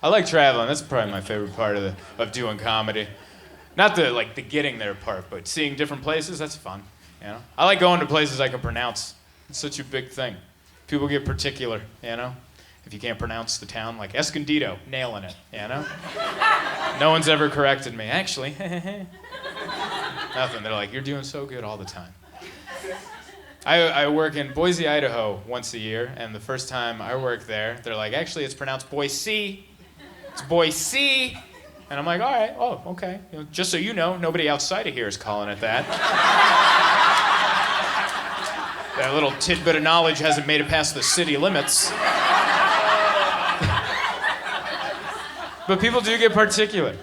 I like traveling. That's probably my favorite part of doing comedy. Not the getting there part, but seeing different places, that's fun. You know? I like going to places I can pronounce. It's such a big thing. People get particular, you know? If you can't pronounce the town, like Escondido, nailing it, you know? No one's ever corrected me. Actually, nothing. They're like, you're doing so good all the time. I work in Boise, Idaho once a year, and the first time I worked there, they're like, actually, it's pronounced Boise. It's Boise. And I'm like, all right, oh, okay. You know, just so you know, nobody outside of here is calling it that. That little tidbit of knowledge hasn't made it past the city limits. But people do get particular.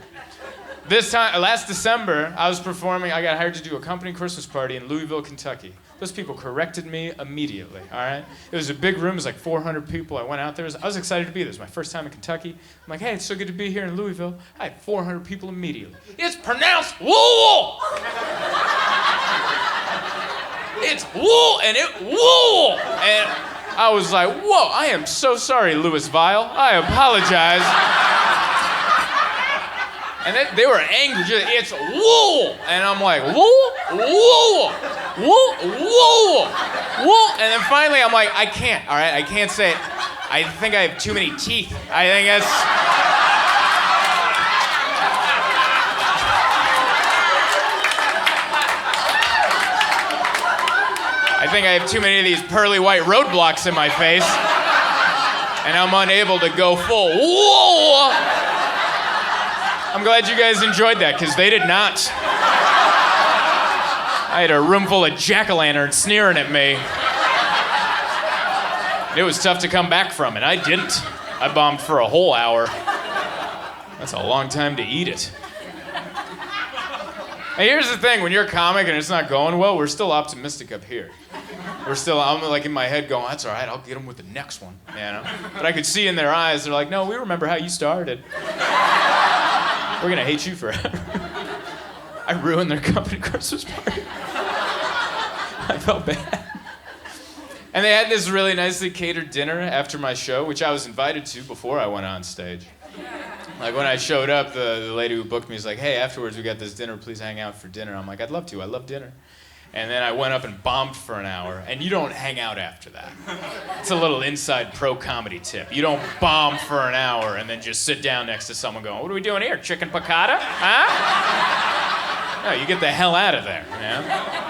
This time, last December, I was performing. I got hired to do a company Christmas party in Louisville, Kentucky. Those people corrected me immediately, all right? It was a big room. It was like 400 people. I went out there. I was excited to be there. It was my first time in Kentucky. I'm like, hey, it's so good to be here in Louisville. I had 400 people immediately. It's pronounced wool! It's wool, and it wool! And I was like, whoa, I am so sorry, Louisville. I apologize. And they were angry. It's wool. And I'm like, wool, wool, wool, wool, wool. And then finally I'm like, I can't, all right? I can't say it. I think I have too many teeth. I think that's... I think I have too many of these pearly white roadblocks in my face. And I'm unable to go full wool. I'm glad you guys enjoyed that, because they did not. I had a room full of jack-o'-lanterns sneering at me. It was tough to come back from, and I didn't. I bombed for a whole hour. That's a long time to eat it. And here's the thing, when you're a comic and it's not going well, we're still optimistic up here. I'm like in my head going, that's all right, I'll get them with the next one, you know? But I could see in their eyes, they're like, no, we remember how you started. We're gonna hate you forever. I ruined their company Christmas party. I felt bad. And they had this really nicely catered dinner after my show, which I was invited to before I went on stage. Like when I showed up, the lady who booked me was like, hey, afterwards we got this dinner, please hang out for dinner. I'm like, I'd love to, I love dinner. And then I went up and bombed for an hour, and you don't hang out after that. It's a little inside pro comedy tip. You don't bomb for an hour and then just sit down next to someone going, what are we doing here, chicken piccata? Huh? No, you get the hell out of there, you know?